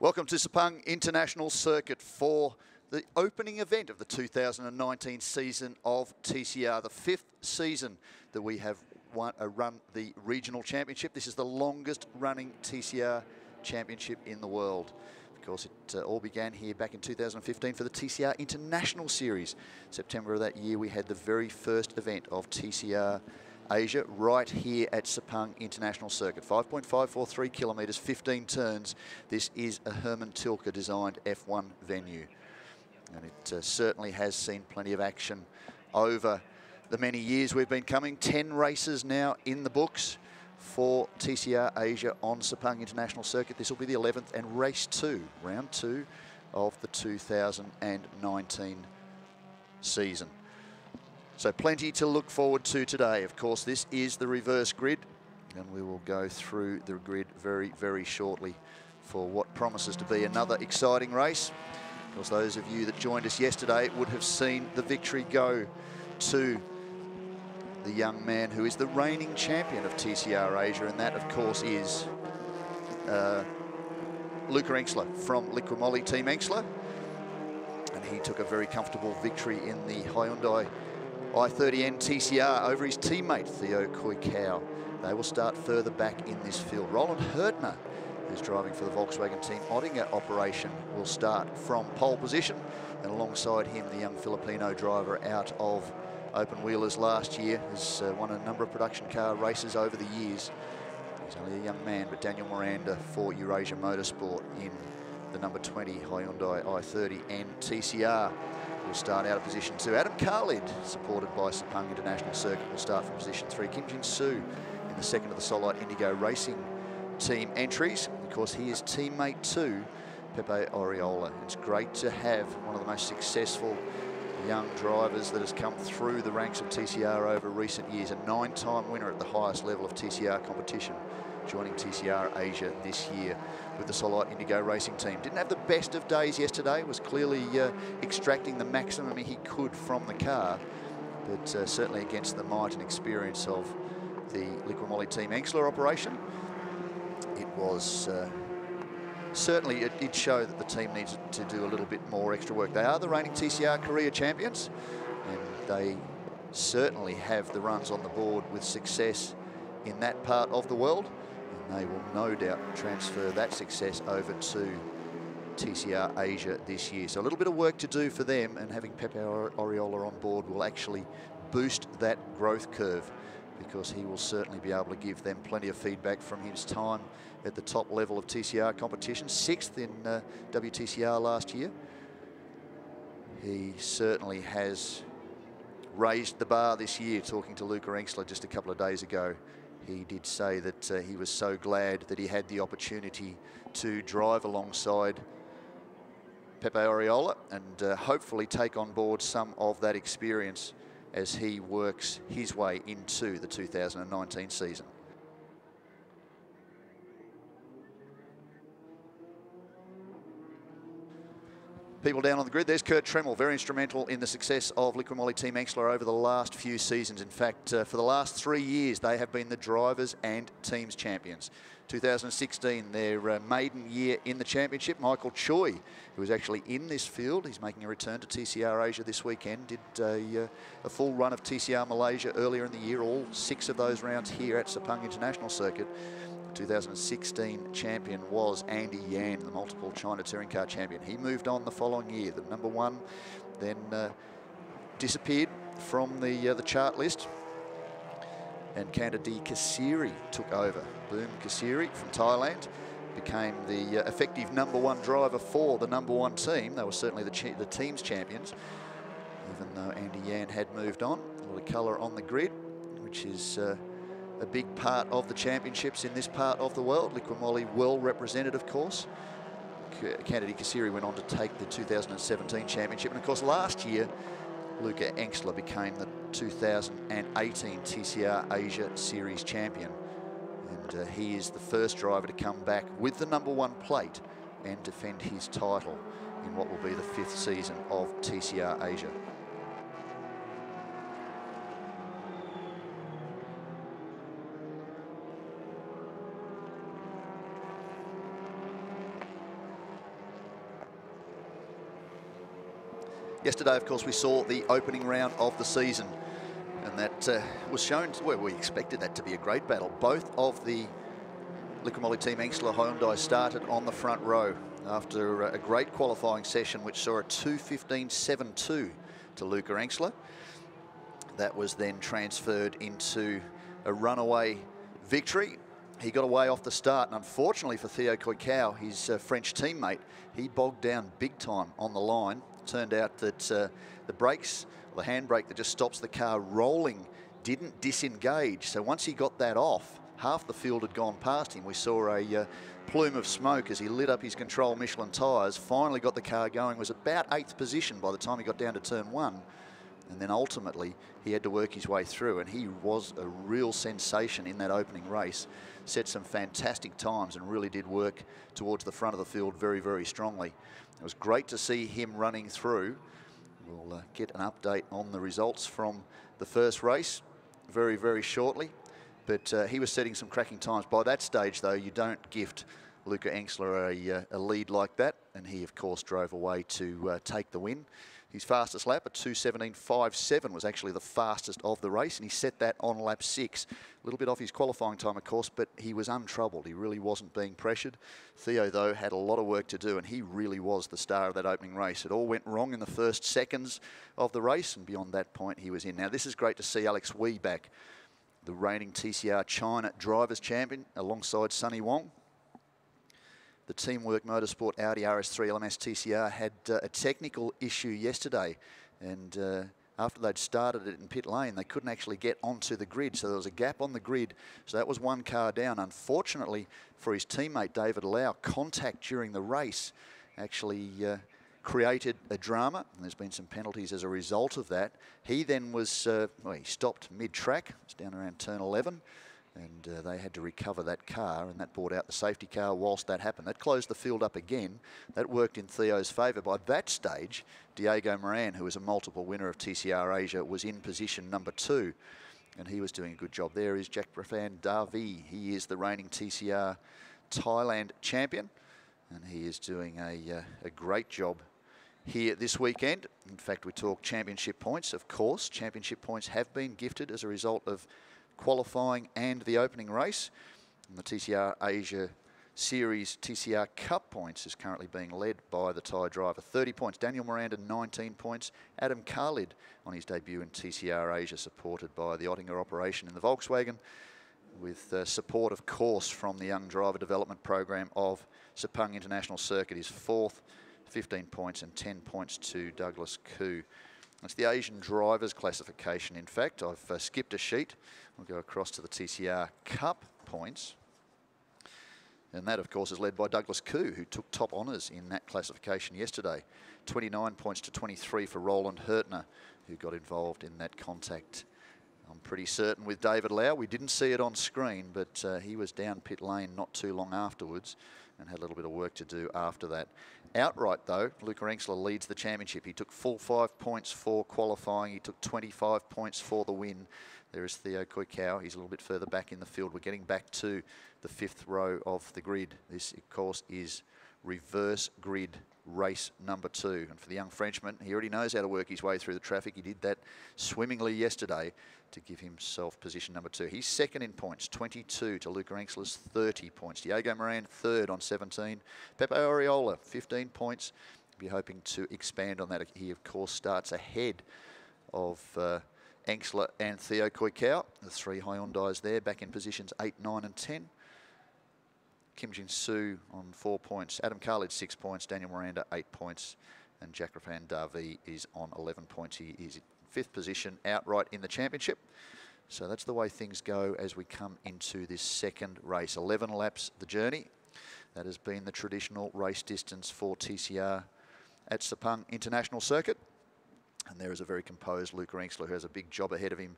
Welcome to Sepang International Circuit for the opening event of the 2019 season of TCR, the 5th season that we have run the regional championship. This is the longest running TCR championship in the world. Of course, it all began here back in 2015 for the TCR International Series. September of that year, we had the very first event of TCR Asia right here at Sepang International Circuit. 5.543 kilometres, 15 turns. This is a Herman Tilke designed F1 venue. And it certainly has seen plenty of action over the many years we've been coming. 10 races now in the books for TCR Asia on Sepang International Circuit. This will be the 11th and race 2, round 2 of the 2019 season. So plenty to look forward to today. Of course, this is the reverse grid, and we will go through the grid very, very shortly for what promises to be another exciting race. Of course, those of you that joined us yesterday would have seen the victory go to the young man who is the reigning champion of TCR Asia, and that, of course, is Luca Engstler from Liqui Team Engstler. And he took a very comfortable victory in the Hyundai i30N TCR over his teammate Theo Koikau. They will start further back in this field. Roland Herdner, who's driving for the Volkswagen Team Oettinger operation, will start from pole position, and alongside him the young Filipino driver out of Open Wheelers last year has won a number of production car races over the years. He's only a young man, but Daniel Miranda for Eurasia Motorsport in the number 20 Hyundai i30N TCR will start out of position 2. Adam Khalid, supported by Sepang International Circuit, will start from position 3. Kim Jin-soo in the second of the Solite Indigo Racing Team entries. Of course, he is teammate to Pepe Oriola. It's great to have one of the most successful young drivers that has come through the ranks of TCR over recent years. A 9-time winner at the highest level of TCR competition, joining TCR Asia this year with the Solite Indigo Racing Team. Didn't have the best of days yesterday, was clearly extracting the maximum he could from the car, but certainly against the might and experience of the Liqui Team Engstler operation, it was certainly, it did show that the team needs to do a little bit more extra work. They are the reigning TCR career champions, and they certainly have the runs on the board with success in that part of the world, and they will no doubt transfer that success over to TCR Asia this year. So a little bit of work to do for them, and having Pepe Oriola on board will actually boost that growth curve, because he will certainly be able to give them plenty of feedback from his time at the top level of TCR competition. 6th in WTCR last year. He certainly has raised the bar this year. Talking to Luca Engstler just a couple of days ago, he did say that he was so glad that he had the opportunity to drive alongside Pepe Oriola and hopefully take on board some of that experience as he works his way into the 2019 season. People down on the grid, there's Kurt Tremmel, very instrumental in the success of Liqui Team Engstler over the last few seasons. In fact, for the last 3 years, they have been the drivers and teams champions. 2016, their maiden year in the championship. Michael Choi, who was actually in this field, he's making a return to TCR Asia this weekend, did a full run of TCR Malaysia earlier in the year, all 6 of those rounds here at Sepang International Circuit. 2016 champion was Andy Yan, the multiple China touring car champion. He moved on the following year. The number 1 then disappeared from the chart list, and Kandadi Kasiri took over. Boom Kasiri from Thailand became the effective number 1 driver for the number 1 team. They were certainly the team's champions, even though Andy Yan had moved on. A lot of colour on the grid, which is a big part of the championships in this part of the world. Liqui well represented, of course. Kandadi Kasiri went on to take the 2017 championship, and of course last year Luca Engstler became the 2018 TCR Asia Series champion, and he is the first driver to come back with the number 1 plate and defend his title in what will be the 5th season of TCR Asia. Yesterday, of course, we saw the opening round of the season, and that was shown, well, we expected that to be a great battle. Both of the Liqui Moly Team Engsler Hyundai started on the front row after a great qualifying session, which saw a 2:15.72 to Luca Engsler. That was then transferred into a runaway victory. He got away off the start, and unfortunately for Theo Coicao, his French teammate, he bogged down big time on the line. Turned out that the brakes, the handbrake that just stops the car rolling, didn't disengage. So once he got that off, half the field had gone past him. We saw a plume of smoke as he lit up his control Michelin tyres, finally got the car going, was about 8th position by the time he got down to turn 1. And then ultimately, he had to work his way through, and he was a real sensation in that opening race. Set some fantastic times and really did work towards the front of the field very, very strongly. It was great to see him running through. We'll get an update on the results from the first race very, very shortly. But he was setting some cracking times. By that stage, though, you don't gift Luca Engsler a lead like that. And he, of course, drove away to take the win. His fastest lap at 2:17.57 was actually the fastest of the race, and he set that on lap 6. A little bit off his qualifying time, of course, but he was untroubled. He really wasn't being pressured. Theo, though, had a lot of work to do, and he really was the star of that opening race. It all went wrong in the first seconds of the race, and beyond that point, he was in. Now, this is great to see Alex Wee back, the reigning TCR China Drivers' Champion, alongside Sonny Wong. The Teamwork Motorsport Audi RS3 LMS TCR had a technical issue yesterday, and after they'd started it in pit lane, they couldn't actually get onto the grid, so there was a gap on the grid, so that was one car down. Unfortunately for his teammate David Lau, contact during the race actually created a drama, and there's been some penalties as a result of that. He then was, well, he stopped mid-track, it was down around turn 11, and they had to recover that car, and that brought out the safety car whilst that happened. That closed the field up again. That worked in Theo's favour. By that stage, Diego Moran, who was a multiple winner of TCR Asia, was in position number 2, and he was doing a good job. There is Jakrafan Davi. He is the reigning TCR Thailand champion, and he is doing a great job here this weekend. In fact, we talk championship points. Of course, championship points have been gifted as a result of qualifying and the opening race. And the TCR Asia Series TCR Cup points is currently being led by the Thai driver. 30 points. Daniel Miranda, 19 points. Adam Khalid on his debut in TCR Asia, supported by the Ottinger operation in the Volkswagen, with support, of course, from the Young Driver Development Program of Sepang International Circuit. Is 4th, 15 points, and 10 points to Douglas Koo. It's the Asian Drivers classification, in fact. I've skipped a sheet. We'll go across to the TCR Cup points. And that, of course, is led by Douglas Koo, who took top honours in that classification yesterday. 29 points to 23 for Roland Hertner, who got involved in that contact. I'm pretty certain with David Lau. We didn't see it on screen, but he was down pit lane not too long afterwards and had a little bit of work to do after that. Outright, though, Luca Engsler leads the championship. He took full 5 points for qualifying. He took 25 points for the win. There is Theo Coicao. He's a little bit further back in the field. We're getting back to the 5th row of the grid. This, of course, is reverse grid race number 2. And for the young Frenchman, he already knows how to work his way through the traffic. He did that swimmingly yesterday to give himself position number 2. He's second in points, 22 to Luca Engsler's 30 points. Diego Moran, 3rd on 17. Pepe Oriola, 15 points. Be hoping to expand on that. He, of course, starts ahead of Engsler and Theo Coicao. The 3 Hyundais there, back in positions 8, 9 and 10. Kim Jin-soo on 4 points. Adam Khalid, 6 points. Daniel Miranda, 8 points. And Jakrafan Davi is on 11 points. He is in 5th position outright in the championship. So that's the way things go as we come into this second race. 11 laps the journey. That has been the traditional race distance for TCR at Sepang International Circuit. And there is a very composed Luca Engsler who has a big job ahead of him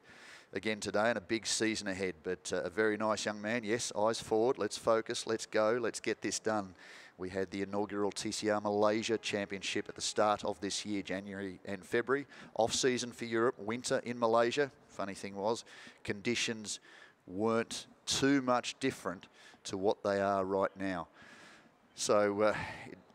again today and a big season ahead. But a very nice young man. Yes, eyes forward. Let's focus. Let's go. Let's get this done. We had the inaugural TCR Malaysia Championship at the start of this year, January and February. Off-season for Europe, winter in Malaysia. Funny thing was, conditions weren't too much different to what they are right now. So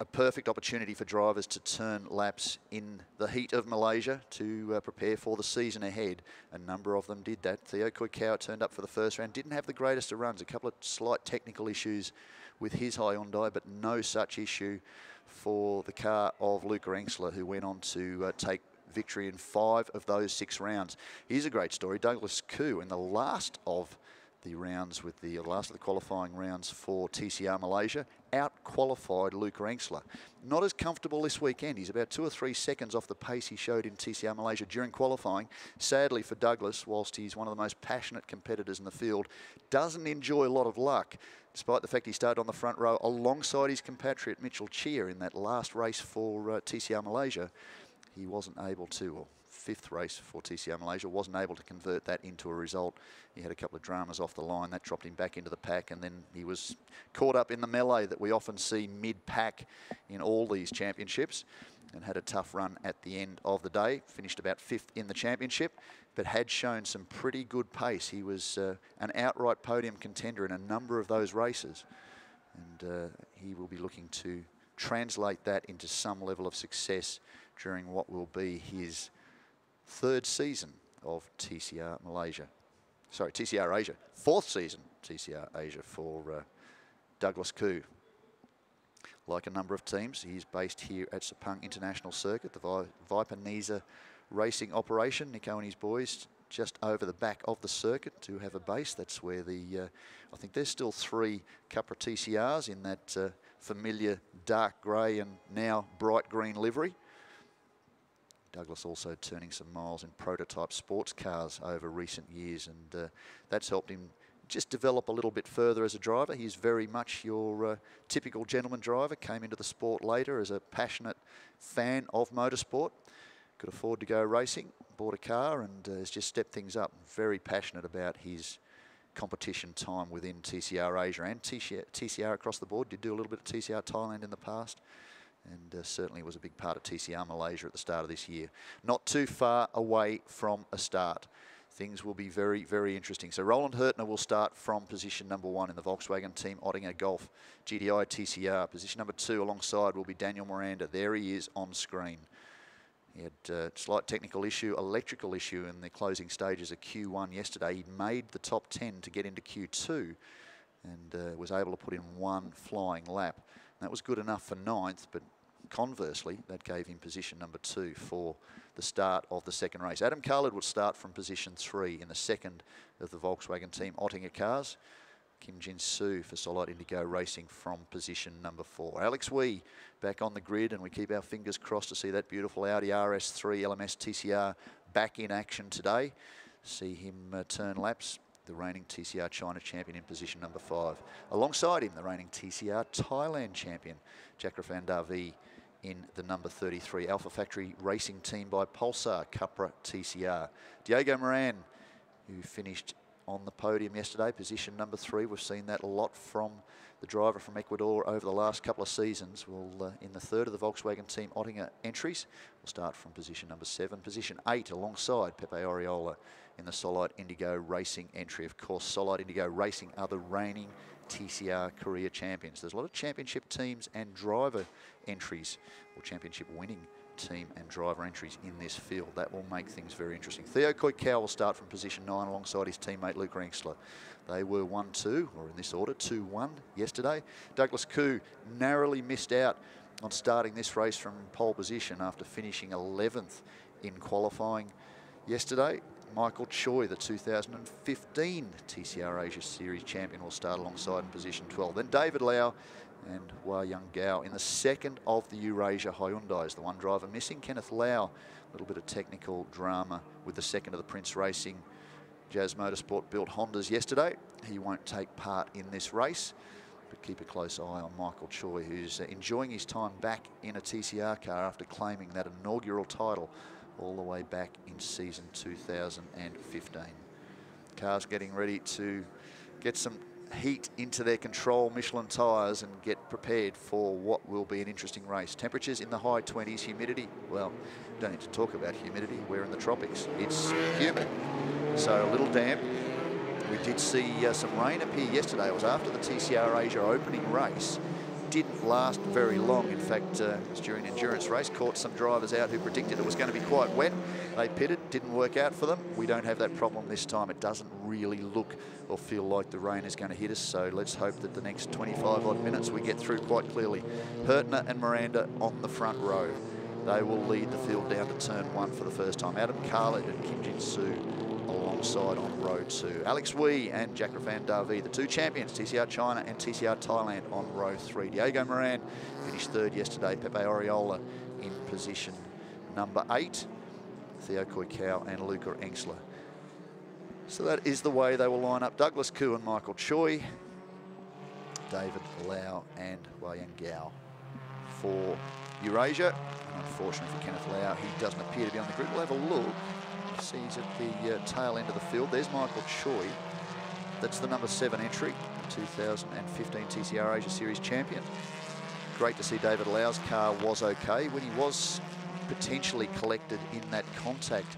a perfect opportunity for drivers to turn laps in the heat of Malaysia to prepare for the season ahead. A number of them did that. Theo Koikau turned up for the first round, didn't have the greatest of runs, a couple of slight technical issues with his Hyundai, but no such issue for the car of Luca Engstler, who went on to take victory in 5 of those 6 rounds. Here's a great story. Douglas Koo, in the last of the rounds with the last of the qualifying rounds for TCR Malaysia, out-qualified Luca Engstler. Not as comfortable this weekend. He's about 2 or 3 seconds off the pace he showed in TCR Malaysia during qualifying. Sadly for Douglas, whilst he's one of the most passionate competitors in the field, doesn't enjoy a lot of luck, despite the fact he started on the front row alongside his compatriot Mitchell Cheer in that last race for TCR Malaysia. He wasn't able to, or 5th race for TCR Malaysia, wasn't able to convert that into a result. He had a couple of dramas off the line. That dropped him back into the pack, and then he was caught up in the melee that we often see mid-pack in all these championships, and had a tough run at the end of the day. Finished about 5th in the championship, but had shown some pretty good pace. He was an outright podium contender in a number of those races, and he will be looking to translate that into some level of success during what will be his 3rd season of TCR Malaysia. Sorry, TCR Asia. 4th season TCR Asia for Douglas Koo. Like a number of teams, he's based here at Sepang International Circuit, the Viper Nisa racing operation. Nico and his boys just over the back of the circuit to have a base. That's where I think there's still 3 Capra TCRs in that familiar dark grey and now bright green livery. Douglas also turning some miles in prototype sports cars over recent years, and that's helped him just develop a little bit further as a driver. He's very much your typical gentleman driver, came into the sport later as a passionate fan of motorsport, could afford to go racing, bought a car, and has just stepped things up. Very passionate about his competition time within TCR Asia and TCR across the board. Did do a little bit of TCR Thailand in the past, and certainly was a big part of TCR Malaysia at the start of this year. Not too far away from a start. Things will be very, very interesting. So Roland Hurtner will start from position number 1 in the Volkswagen Team Ottinger Golf GDI TCR. Position number 2 alongside will be Daniel Miranda. There he is on screen. He had a slight technical issue, electrical issue in the closing stages of Q1 yesterday. He made the top 10 to get into Q2 and was able to put in 1 flying lap. And that was good enough for 9th, but conversely, that gave him position number 2 for the start of the 2nd race. Adam Khalid will start from position 3 in the 2nd of the Volkswagen Team Ottinger cars. Kim Jin Soo for Solid Indigo Racing from position number 4. Alex Wee back on the grid, and we keep our fingers crossed to see that beautiful Audi RS3 LMS TCR back in action today. See him turn laps. The reigning TCR China champion in position number 5. Alongside him, the reigning TCR Thailand champion, Jakrafan Davi, in the number 33 Alpha Factory Racing Team by Pulsar Capra TCR. Diego Moran, who finished on the podium yesterday, position number 3. We've seen that a lot from the driver from Ecuador over the last couple of seasons. Will in the 3rd of the Volkswagen Team Ottinger entries, we'll start from position number 7. Position 8 alongside Pepe Oriola in the Solid Indigo Racing entry. Of course, Solid Indigo Racing are the reigning TCR career champions. There's a lot of championship teams and driver entries, or championship winning team and driver entries in this field. That will make things very interesting. Theo Koikau will start from position 9 alongside his teammate Luca Engstler. They were 1-2, or in this order, 2-1 yesterday. Douglas Koo narrowly missed out on starting this race from pole position after finishing 11th in qualifying yesterday. Michael Choi, the 2015 TCR Asia Series champion, will start alongside in position 12. Then David Lau and Hua Young Gao in the 2nd of the Eurasia Hyundais. The one driver missing, Kenneth Lau. A little bit of technical drama with the 2nd of the Prince Racing Jazz Motorsport built Hondas yesterday. He won't take part in this race, but keep a close eye on Michael Choi, who's enjoying his time back in a TCR car after claiming that inaugural title all the way back in season 2015. Cars getting ready to get some heat into their control Michelin tyres and get prepared for what will be an interesting race. Temperatures in the high 20s, humidity, well, don't need to talk about humidity. We're in the tropics. It's humid, so a little damp. We did see some rain appear yesterday. It was after the TCR Asia opening race. didn't last very long. In fact, it was during an endurance race, caught some drivers out who predicted it was going to be quite wet. They pitted, didn't work out for them. We don't have that problem this time. It doesn't really look or feel like the rain is going to hit us, so let's hope that the next 25 odd minutes we get through quite clearly. Hurtner and Miranda on the front row. They will lead the field down to turn 1 for the first time. Adam Khalid and Kim Jin-soo alongside on row 2. Alex Wee and Jakrafan Davi, the 2 champions, TCR China and TCR Thailand on row 3. Diego Moran finished 3rd yesterday. Pepe Oriola in position number 8. Theo Koikau and Luca Engsler. So that is the way they will line up. Douglas Koo and Michael Choi, David Lau and Wayang Gao for Eurasia. And unfortunately for Kenneth Lau, he doesn't appear to be on the grid. We'll have a look. See, he's at the tail end of the field. There's Michael Choi. That's the number 7 entry, 2015 TCR Asia Series champion. Great to see David Lau's car was okay. When he was potentially collected in that contact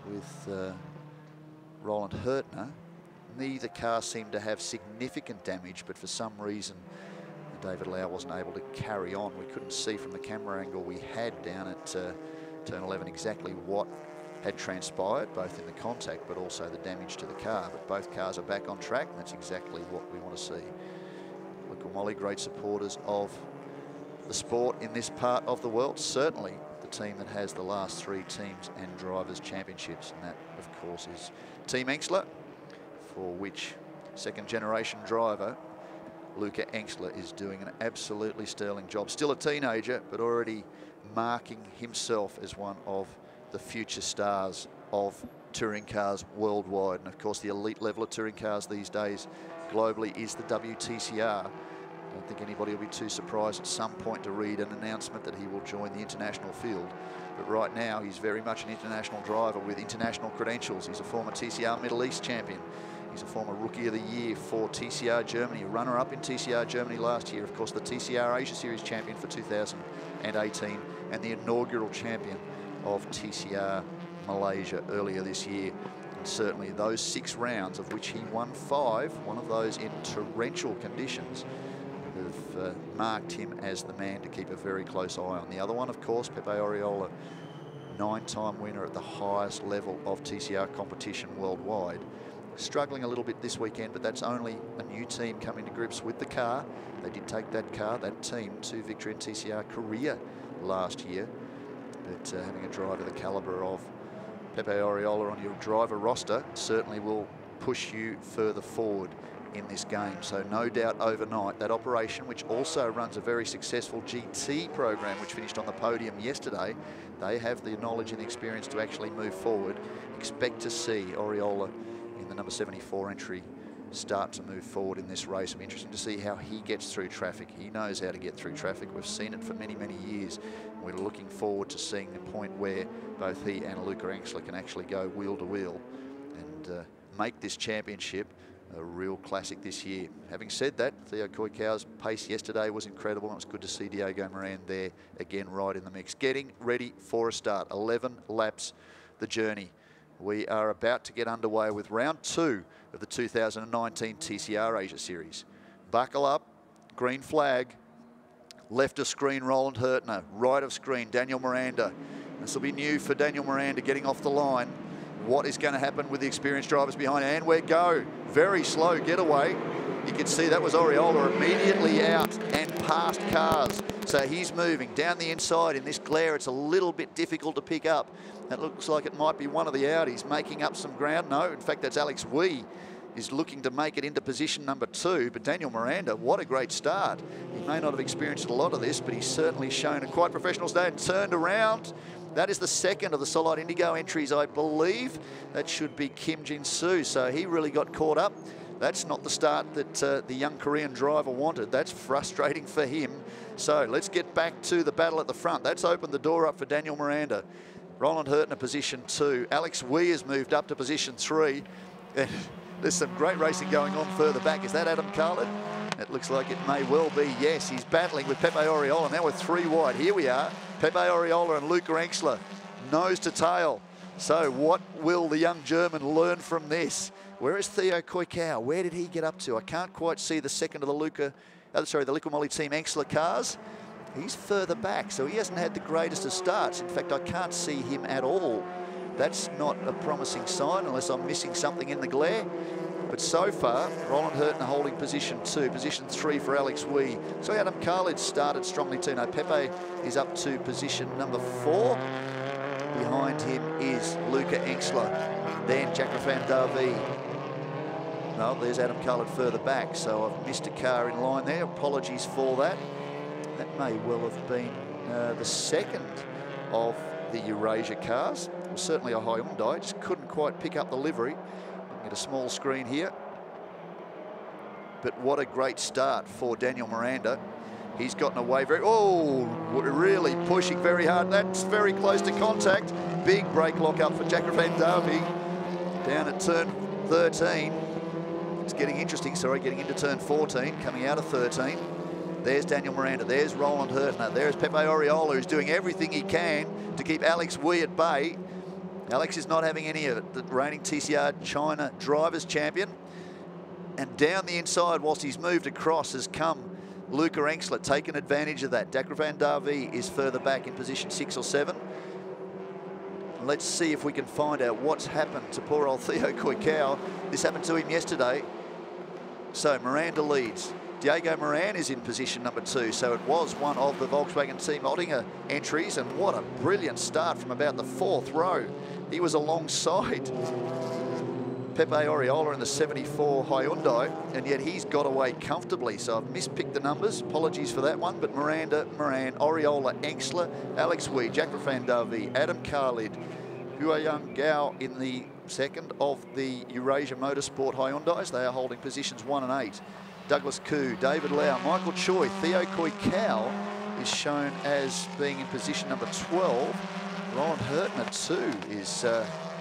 with Roland Hurtner, neither car seemed to have significant damage, but for some reason David Lau wasn't able to carry on. We couldn't see from the camera angle we had down at turn 11 exactly what had transpired, both in the contact but also the damage to the car. But both cars are back on track, and that's exactly what we want to see. Likumoli, great supporters of the sport in this part of the world. Certainly the team that has the last 3 teams and drivers championships, and that of course is Team Engsler, for which 2nd generation driver Luca Engsler is doing an absolutely sterling job. Still a teenager, but already marking himself as one of the future stars of touring cars worldwide. And of course the elite level of touring cars these days globally is the WTCR. I don't think anybody will be too surprised at some point to read an announcement that he will join the international field. But right now he's very much an international driver with international credentials. He's a former TCR Middle East champion. He's a former Rookie of the Year for TCR Germany, runner-up in TCR Germany last year. Of course, the TCR Asia Series champion for 2018 and the inaugural champion of TCR Malaysia earlier this year. And certainly those 6 rounds, of which he won 5, one of those in torrential conditions, have marked him as the man to keep a very close eye on. The other one, of course, Pepe Oriola, 9-time winner at the highest level of TCR competition worldwide. Struggling a little bit this weekend, but that's only a new team coming to grips with the car. They did take that team to victory in TCR Korea last year. But having a driver the calibre of Pepe Oriola on your driver roster certainly will push you further forward in this game. So no doubt overnight that operation, which also runs a very successful GT program, which finished on the podium yesterday, they have the knowledge and the experience to actually move forward. Expect to see Oriola in the number 74 entry start to move forward in this race. It'll be interesting to see how he gets through traffic. He knows how to get through traffic. We've seen it for many, many years. We're looking forward to seeing the point where both he and Luca Engsler can actually go wheel to wheel and make this championship a real classic this year. Having said that, Theo Koikau's pace yesterday was incredible, and it was good to see Diego Moran there again right in the mix. Getting ready for a start. 11 laps the journey. We are about to get underway with round 2 of the 2019 TCR Asia Series. Buckle up, green flag, left of screen Roland Hurtner, right of screen Daniel Miranda. This will be new for Daniel Miranda getting off the line. What is going to happen with the experienced drivers behind? And we go. Very slow getaway. You can see that was Oriola immediately out and past cars. So he's moving down the inside. In this glare, it's a little bit difficult to pick up. That looks like it might be one of the Audis making up some ground. No, in fact, that's Alex Wee is looking to make it into position number 2. But Daniel Miranda, what a great start. He may not have experienced a lot of this, but he's certainly shown a quite professional start and turned around. That is the second of the Solid Indigo entries, I believe. That should be Kim Jin-soo. So he really got caught up. That's not the start that the young Korean driver wanted. That's frustrating for him. So let's get back to the battle at the front. That's opened the door up for Daniel Miranda. Roland Hurtner position 2. Alex Wee has moved up to position 3. And there's some great racing going on further back. Is that Adam Khalid? It looks like it may well be, yes. He's battling with Pepe Oriola. Now we're 3 wide. Here we are. Pepe Oriola and Luca Engsler, nose to tail. So what will the young German learn from this? Where is Theo Koikau? Where did he get up to? I can't quite see the second of the Luca the Liqui Moly Team Enxler cars, he's further back, so he hasn't had the greatest of starts. In fact, I can't see him at all. That's not a promising sign unless I'm missing something in the glare. But so far, Roland Hurton holding position 2, position 3 for Alex Wee. So Adam Khalid started strongly too. Now Pepe is up to position number 4. Behind him is Luca Enxler. Then Jacques Davy. No, there's Adam Khalid further back. So I've missed a car in line there. Apologies for that. That may well have been the second of the Eurasia cars. It was certainly a Hyundai. Just couldn't quite pick up the livery. Get a small screen here. But what a great start for Daniel Miranda. He's gotten away very, really pushing very hard. That's very close to contact. Big brake lock up for Jacques Davy down at turn 13. It's getting interesting, getting into turn 14, coming out of 13. There's Daniel Miranda, there's Roland Hurtner, there's Pepe Oriola, who's doing everything he can to keep Alex Wee at bay. Alex is not having any of it, the reigning TCR China Drivers Champion. And down the inside, whilst he's moved across, has come Luca Enxler, taken advantage of that. Jacques Davy is further back in position 6 or 7. Let's see if we can find out what's happened to poor old Theo Coicao. This happened to him yesterday. So Miranda leads. Diego Moran is in position number 2, so it was one of the Volkswagen Team Oettinger entries, and what a brilliant start from about the 4th row. He was alongside Pepe Oriola in the 74 Hyundai, and yet he's got away comfortably, so I've mispicked the numbers. Apologies for that one, but Miranda, Moran, Oriola, Enxler, Alex Wee, Jacques Davy, Adam Khalid, Huayang Gao in the second of the Eurasia Motorsport Hyundais. They are holding positions 1 and 8. Douglas Koo, David Lau, Michael Choi, Theo Coicao is shown as being in position number 12. Roland Hurtner too is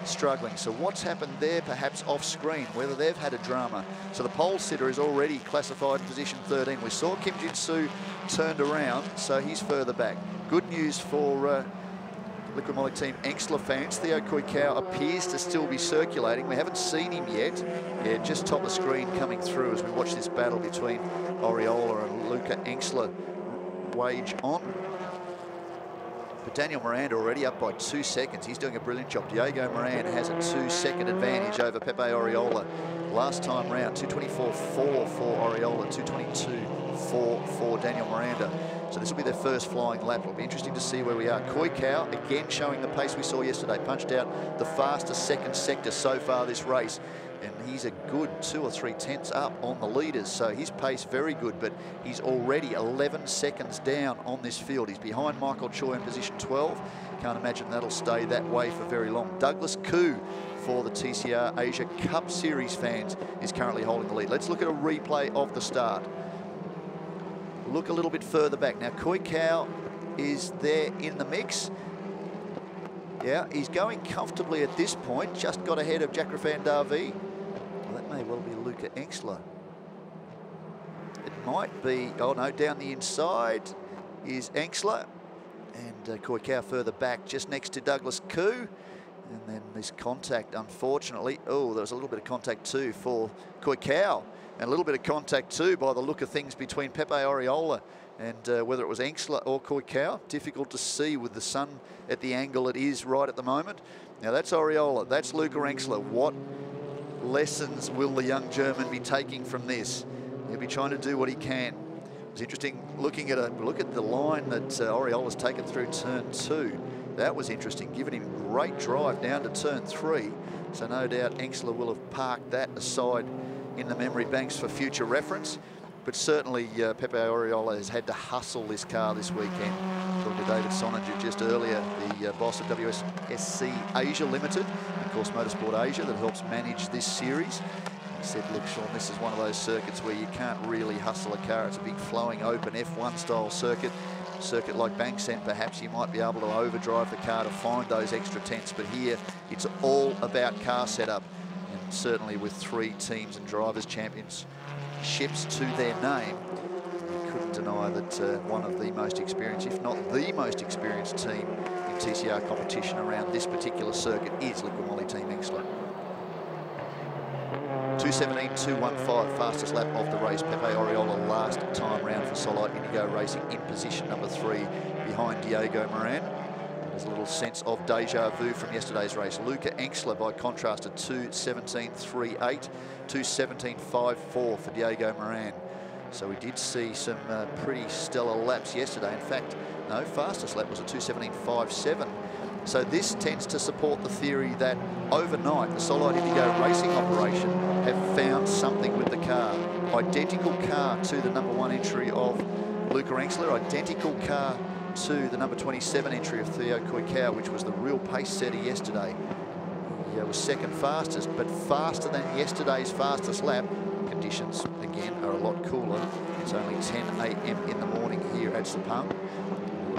struggling. So what's happened there, perhaps off screen, whether they've had a drama. So the pole sitter is already classified in position 13. We saw Kim Jin-soo turned around, so he's further back. Good news for Liqui Moly Team Enxler fans. Theo Coicao appears to still be circulating. We haven't seen him yet. Yeah, just top of screen coming through as we watch this battle between Oriola and Luca Enxler wage on. But Daniel Miranda already up by 2 seconds. He's doing a brilliant job. Diego Moran has a 2-second advantage over Pepe Oriola. Last time round, 2:24.4 for Oriola, 2:22.4 for Daniel Miranda. So this will be their first flying lap. It'll be interesting to see where we are. Coicao, again showing the pace we saw yesterday, punched out the fastest second sector so far this race. And he's a good 2 or 3 tenths up on the leaders. So his pace very good, but he's already 11 seconds down on this field. He's behind Michael Choi in position 12. Can't imagine that'll stay that way for very long. Douglas Koo, for the TCR Asia Cup Series fans, is currently holding the lead. Let's look at a replay of the start. Look a little bit further back. Now, Coicao is there in the mix. Yeah, he's going comfortably at this point. Just got ahead of Jacques Davy. Well, that may well be Luca Enxler. It might be, oh no, down the inside is Enxler. And Coicao further back, just next to Douglas Koo. And then this contact, unfortunately. Oh, there was a little bit of contact too for Coicao. And a little bit of contact too, by the look of things, between Pepe Oriola and whether it was Enxler or Coicao. Difficult to see with the sun at the angle it is right at the moment. Now that's Oriola, that's Luca Enxler. What lessons will the young German be taking from this? He'll be trying to do what he can. It's interesting looking at look at the line that Oriola's taken through turn 2. That was interesting, giving him great drive down to turn 3. So no doubt Enxler will have parked that aside in the memory banks for future reference. But certainly Pepe Oriola has had to hustle this car this weekend. Talking to David Soninger just earlier, the boss of WSC Asia Limited, and of course Motorsport Asia, that helps manage this series. He said, look, Sean, this is one of those circuits where you can't really hustle a car. It's a big flowing open F1 style circuit. Circuit like Banksent, perhaps you might be able to overdrive the car to find those extra tenths, but here it's all about car setup. And certainly with 3 teams and drivers championships to their name, you couldn't deny that one of the most experienced, if not the most experienced team in TCR competition around this particular circuit is Liqui Moly Team Enxler. 2:17.215, fastest lap of the race. Pepe Oriola last time round for Solite Indigo Racing in position number 3 behind Diego Moran. There's a little sense of deja vu from yesterday's race. Luca Enxler, by contrast, at 2:17.38, 2:17.54 for Diego Moran. So we did see some pretty stellar laps yesterday. In fact, no, fastest lap was a 2:17.57. So this tends to support the theory that overnight the Solite Indigo Racing operation have found something with the car. Identical car to the number 1 entry of Luca Enxler, identical car to the number 27 entry of Theo Koikau, which was the real pace setter yesterday. He was second fastest, but faster than yesterday's fastest lap. Conditions, again, are a lot cooler. It's only 10 a.m. in the morning here at Sepang.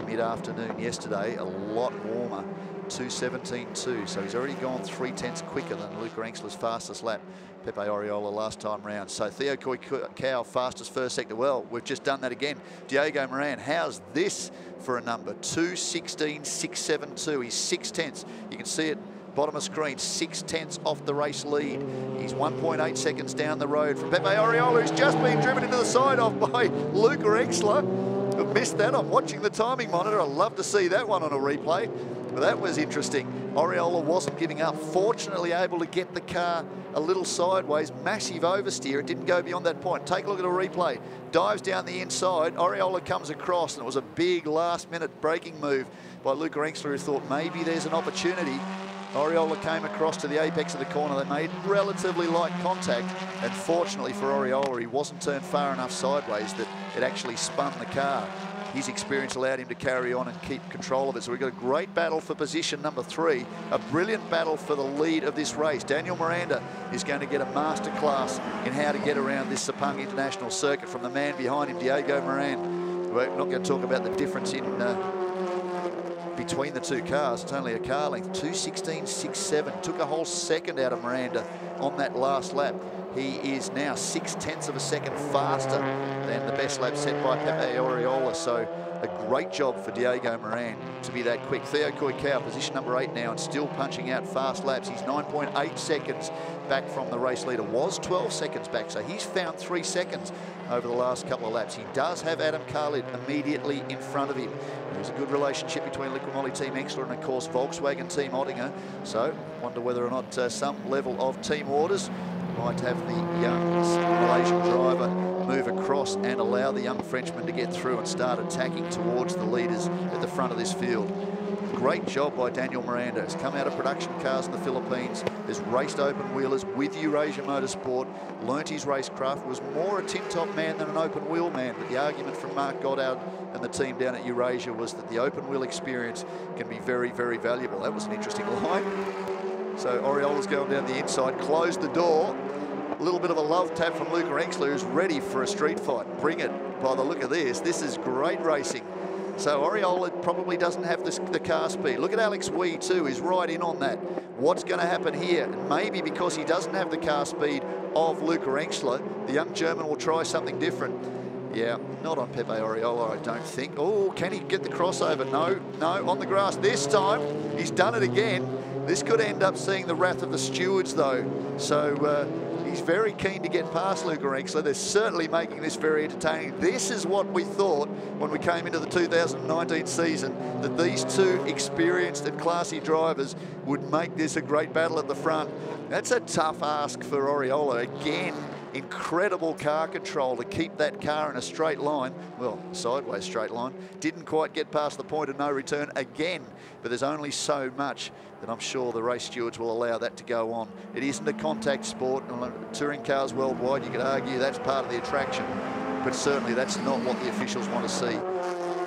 Mid-afternoon yesterday, a lot warmer, 2:17.2. So he's already gone 3/10 quicker than Luca Enxler's fastest lap, Pepe Oriola, last time round. So Theo Koikau, fastest first sector. Well, we've just done that again. Diego Moran, how's this for a number? 2:16.672. He's 6/10. You can see it, bottom of screen, 6/10 off the race lead. He's 1.8 seconds down the road from Pepe Oriola, who's just been driven into the side of by Luca Enxler. I've missed that. I'm watching the timing monitor. I'd love to see that one on a replay. But that was interesting. Oriola wasn't giving up. Fortunately able to get the car a little sideways. Massive oversteer. It didn't go beyond that point. Take a look at a replay. Dives down the inside. Oriola comes across, and it was a big last-minute braking move by Luca Enxler, who thought maybe there's an opportunity. Oriola came across to the apex of the corner. They made relatively light contact, and fortunately for Oriola, he wasn't turned far enough sideways that it actually spun the car. His experience allowed him to carry on and keep control of it. So we've got a great battle for position number 3, a brilliant battle for the lead of this race. Daniel Miranda is going to get a masterclass in how to get around this Sepang International Circuit from the man behind him, Diego Moran. We're not going to talk about the difference in between the two cars. It's only a car length, 2:16.67. Took a whole second out of Miranda on that last lap. He is now 6/10 of a second faster than the best lap set by Pepe Oriola. So a great job for Diego Moran to be that quick. Theo Koikau, position number 8 now, and still punching out fast laps. He's 9.8 seconds back from the race leader. Was 12 seconds back, so he's found 3 seconds over the last couple of laps. He does have Adam Khalid immediately in front of him. There's a good relationship between Liqui Team Enxler and, of course, Volkswagen Team Ottinger. So wonder whether or not some level of team orders might have the young Malaysian driver move across and allow the young Frenchman to get through and start attacking towards the leaders at the front of this field. Great job by Daniel Miranda. He's come out of production cars in the Philippines, has raced open wheelers with Eurasia Motorsport, learnt his racecraft, was more a tin-top man than an open wheel man. But the argument from Mark Goddard and the team down at Eurasia was that the open wheel experience can be very, very valuable. That was an interesting line. So Oriola's going down the inside, closed the door. A little bit of a love tap from Luca Enxler, who's ready for a street fight. Bring it, by the look of this. This is great racing. So Oriola probably doesn't have the car speed. Look at Alex Wee too, he's right in on that. What's going to happen here? And maybe because he doesn't have the car speed of Luca Enxler, the young German will try something different. Yeah, not on Pepe Oriola, I don't think. Oh, can he get the crossover? No, no, on the grass this time. He's done it again. This could end up seeing the wrath of the stewards though. So he's very keen to get past Luca Enxler. They're certainly making this very entertaining. This is what we thought when we came into the 2019 season, that these two experienced and classy drivers would make this a great battle at the front. That's a tough ask for Oriola. Again, incredible car control to keep that car in a straight line. Well, sideways straight line. Didn't quite get past the point of no return again, but there's only so much that I'm sure the race stewards will allow that to go on. It isn't a contact sport. Touring cars worldwide, you could argue that's part of the attraction, but certainly that's not what the officials want to see.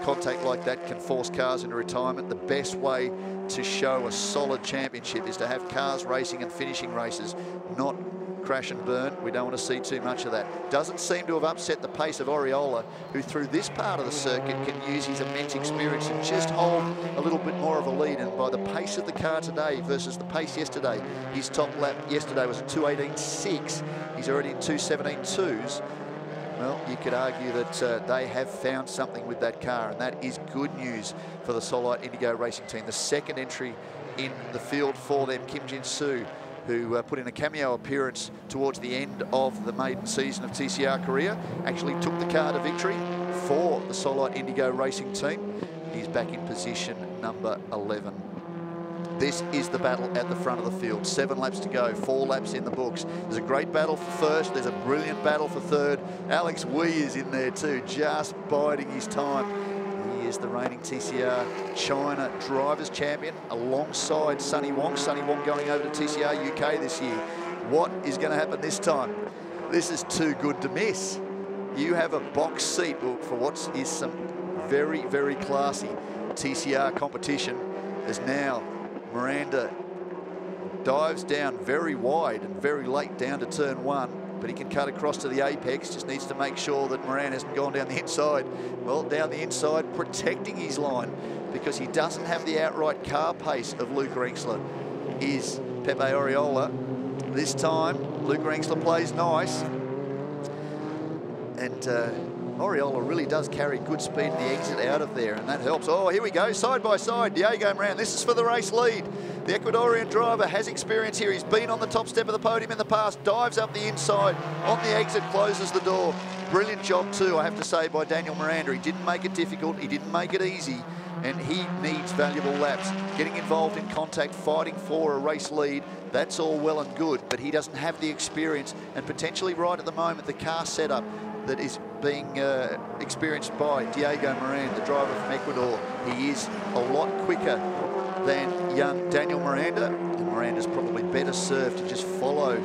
Contact like that can force cars into retirement. The best way to show a solid championship is to have cars racing and finishing races, not crash and burn. We don't want to see too much of that. Doesn't seem to have upset the pace of Oriola, who through this part of the circuit can use his immense experience and just hold a little bit more of a lead. And by the pace of the car today versus the pace yesterday, his top lap yesterday was a 2:18.6. He's already in 2:17.2s. Well, you could argue that they have found something with that car, and that is good news for the Solite Indigo Racing team. The second entry in the field for them, Kim Jin Soo, who put in a cameo appearance towards the end of the maiden season of TCR career, actually took the car to victory for the Solite Indigo Racing team. He's back in position number 11. This is the battle at the front of the field. 7 laps to go, 4 laps in the books. There's a great battle for first. There's a brilliant battle for third. Alex Wee is in there too, just biding his time. He is the reigning TCR China Drivers Champion alongside Sonny Wong. Sonny Wong going over to TCR UK this year. What is going to happen this time? This is too good to miss. You have a box seat for what is some very, very classy TCR competition. As now Miranda dives down very wide and very late down to turn 1, but he can cut across to the apex. Just needs to make sure that Moran hasn't gone down the inside. Well, down the inside, protecting his line, because he doesn't have the outright car pace of Luca Engstler, is Pepe Oriola. This time, Luca Engstler plays nice. And Oriola really does carry good speed in the exit out of there, and that helps. Oh, here we go, side by side, Diego Moran. This is for the race lead. The Ecuadorian driver has experience here. He's been on the top step of the podium in the past, dives up the inside, on the exit, closes the door. Brilliant job too, I have to say, by Daniel Miranda. He didn't make it difficult, he didn't make it easy, and he needs valuable laps. Getting involved in contact, fighting for a race lead, that's all well and good, but he doesn't have the experience, and potentially right at the moment, the car setup that is being experienced by Diego Moran, the driver from Ecuador. He is a lot quicker than young Daniel Miranda, and Miranda's probably better served to just follow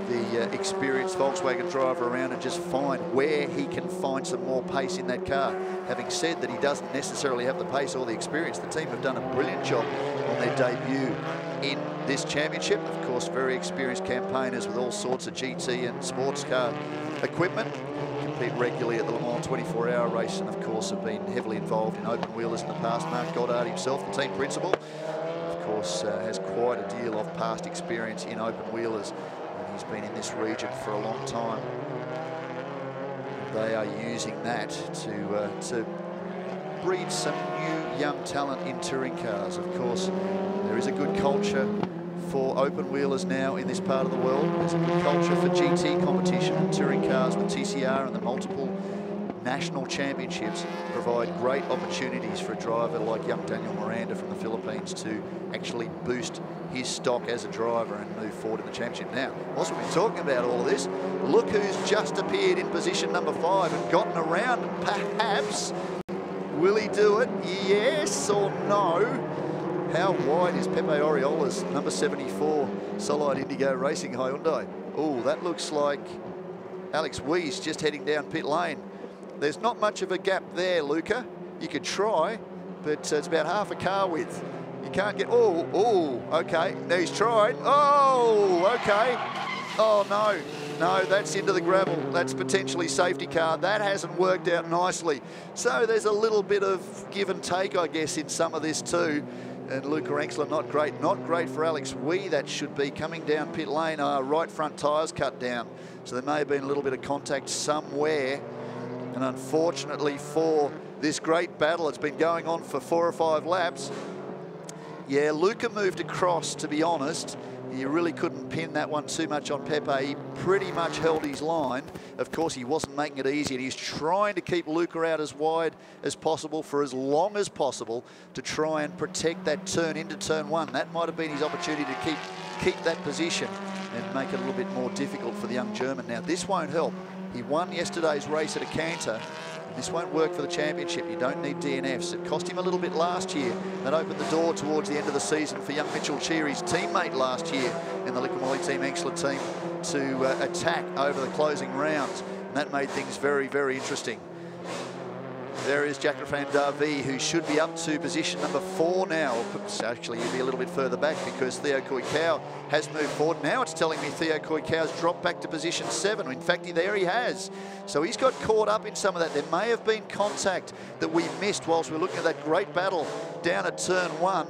the experienced Volkswagen driver around and just find where he can find some more pace in that car. Having said that he doesn't necessarily have the pace or the experience, the team have done a brilliant job on their debut in this championship. Of course, very experienced campaigners with all sorts of GT and sports car equipment. Compete regularly at the Le Mans 24-hour race, and of course have been heavily involved in open wheelers in the past. Mark Goddard himself, the team principal, of course has quite a deal of past experience in open wheelers, and he's been in this region for a long time. They are using that to breed some new young talent in touring cars. Of course, there is a good culture for open wheelers now in this part of the world. There's a good culture for GT competition and touring cars with TCR, and the multiple national championships provide great opportunities for a driver like young Daniel Miranda from the Philippines to actually boost his stock as a driver and move forward in the championship. Now, whilst we've been talking about all of this, look who's just appeared in position number 5 and gotten around, perhaps. Will he do it? Yes or no? How wide is Pepe Oriola's number 74 Solite Indigo Racing Hyundai? Oh, that looks like Alex Wee's just heading down pit lane. There's not much of a gap there, Luca. You could try, but it's about half a car width. You can't get, oh, okay. Now he's tried. Oh, okay. Oh, no, that's into the gravel. That's potentially safety car. That hasn't worked out nicely. So there's a little bit of give and take, I guess, in some of this too. And Luca Engstler, not great for Alex Wee. That should be coming down pit lane. Right front tyres cut down. So there may have been a little bit of contact somewhere. And unfortunately for this great battle, it's been going on for 4 or 5 laps. Yeah, Luca moved across, to be honest. You really couldn't pin that one too much on Pepe. He pretty much held his line. Of course, he wasn't making it easy, and he's trying to keep Luca out as wide as possible for as long as possible to try and protect that turn into turn 1. That might have been his opportunity to keep that position and make it a little bit more difficult for the young German. Now, this won't help. He won yesterday's race at a canter. This won't work for the championship. You don't need DNFs. It cost him a little bit last year. That opened the door towards the end of the season for young Mitchell Cheery's teammate last year in the Liqui Team Engstler team to attack over the closing rounds. And that made things very, very interesting. There is Jack van Darvie, who should be up to position number 4 now. Actually, he'll be a little bit further back because Theo Koikau has moved forward. Now it's telling me Theo Koikau's dropped back to position 7. In fact, there he has. So he's got caught up in some of that. There may have been contact that we missed whilst we were looking at that great battle down at turn 1.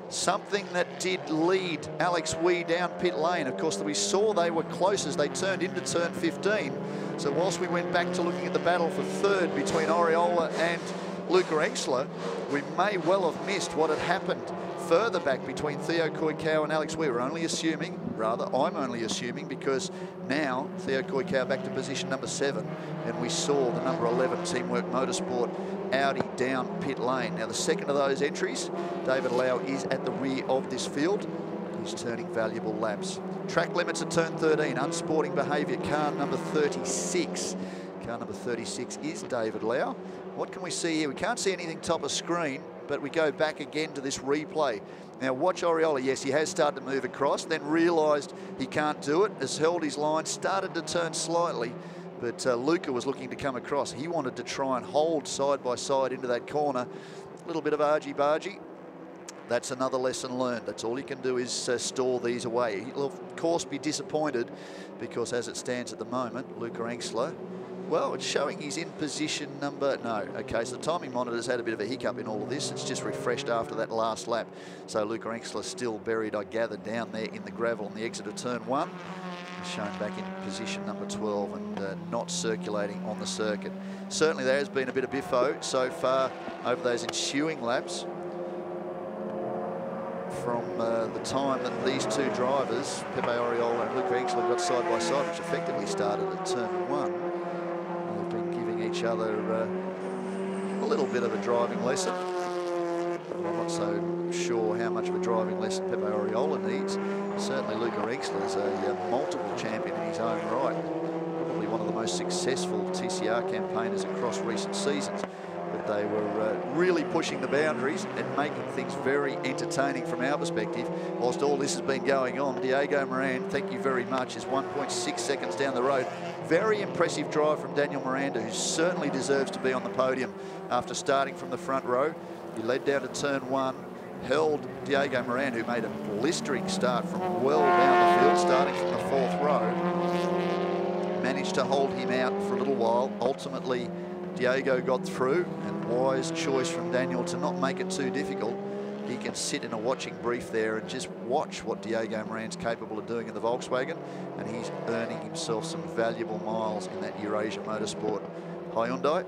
Something that did lead Alex Wee down pit lane. Of course, we saw they were close as they turned into turn 15. So whilst we went back to looking at the battle for 3rd between Oriola and Luca Engstler, we may well have missed what had happened further back between Theo Koikau and Alex Wee. We're only assuming, rather, I'm only assuming, because now Theo Koikau back to position number 7, and we saw the number 11 Teamwork Motorsport Audi down pit lane. Now, the second of those entries, David Lau, is at the rear of this field. He's turning valuable laps. Track limits at turn 13, unsporting behaviour, car number 36. Car number 36 is David Lau. What can we see here? We can't see anything top of screen, but we go back again to this replay. Now watch Oriola. Yes, he has started to move across, then realised he can't do it, has held his line, started to turn slightly, but Luca was looking to come across. He wanted to try and hold side by side into that corner. A little bit of argy-bargy. That's another lesson learned. That's all he can do is store these away. He'll of course be disappointed, because as it stands at the moment, Luca Engstler, well, it's showing he's in position number, no, okay, so the timing monitor's had a bit of a hiccup in all of this. It's just refreshed after that last lap. So Luca Engstler still buried, I gather, down there in the gravel on the exit of turn 1. He's shown back in position number 12 and not circulating on the circuit. Certainly there has been a bit of biffo so far over those ensuing laps. From the time that these two drivers, Pepe Oriola and Luca Engstler, got side by side, which effectively started at turn 1. Each other a little bit of a driving lesson. I'm not so sure how much of a driving lesson Pepe Oriola needs. Certainly Luca Engstler is a multiple champion in his own right. Probably one of the most successful TCR campaigners across recent seasons. But they were really pushing the boundaries and making things very entertaining from our perspective. Whilst all this has been going on, Diego Moran, thank you very much, is 1.6 seconds down the road. Very impressive drive from Daniel Miranda, who certainly deserves to be on the podium after starting from the front row. He led down to turn 1, held Diego Moran, who made a blistering start from well down the field, starting from the 4th row. Managed to hold him out for a little while. Ultimately, Diego got through, and wise choice from Daniel to not make it too difficult. He can sit in a watching brief there and just watch what Diego Moran's capable of doing in the Volkswagen, and he's earning himself some valuable miles in that Eurasia Motorsport Hyundai.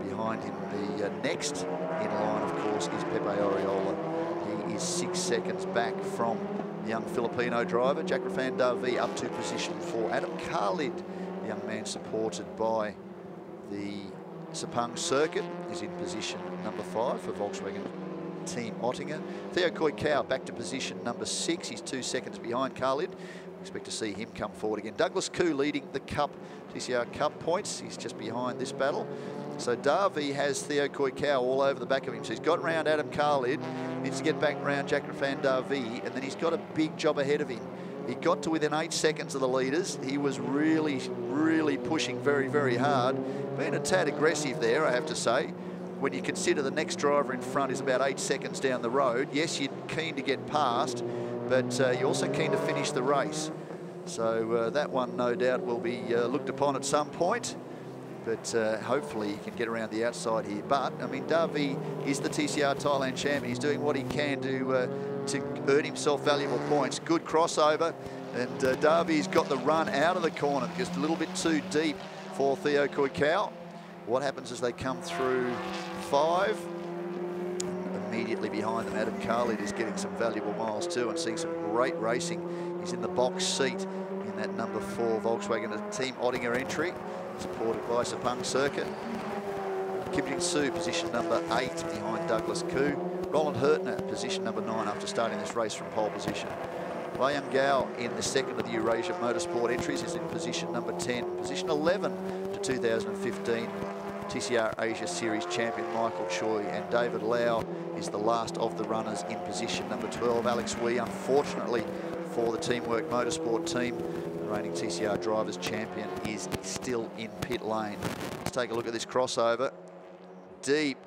Behind him, the next in line, of course, is Pepe Oriola. He is 6 seconds back from the young Filipino driver, Jacrafan Davi, up to position 4. Adam Khalid, the young man supported by the Sepang circuit, is in position number 5 for Volkswagen Team Oettinger. Theo Koikau back to position number 6. He's 2 seconds behind Khalid. Expect to see him come forward again. Douglas Koo leading the Cup, TCR Cup points. He's just behind this battle. So Davi has Theo Koikau all over the back of him. So he's got round Adam Khalid, needs to get back round Jacrafan Davi, and then he's got a big job ahead of him. He got to within 8 seconds of the leaders. He was really pushing very, very hard. Being a tad aggressive there, I have to say. When you consider the next driver in front is about 8 seconds down the road, yes, you're keen to get past, but you're also keen to finish the race. So that one, no doubt, will be looked upon at some point, but hopefully he can get around the outside here. But, I mean, Davi is the TCR Thailand champion. He's doing what he can to earn himself valuable points. Good crossover, and Davi's got the run out of the corner, just a little bit too deep for Theo Koikau. What happens as they come through 5? Immediately behind them, Adam Khalid is getting some valuable miles too and seeing some great racing. He's in the box seat in that number 4 Volkswagen Team Oettinger entry, supported by Sepang Circuit. Kim Jin-soo, position number 8 behind Douglas Koo. Roland Hurtner, position number 9 after starting this race from pole position. Wei Young Gao in the second of the Eurasia Motorsport entries is in position number 10. Position 11 to 2015 TCR Asia Series champion Michael Choi, and David Lau is the last of the runners in position number 12. Alex Wee, unfortunately for the Teamwork Motorsport team, the reigning TCR Drivers champion, is still in pit lane. Let's take a look at this crossover. Deep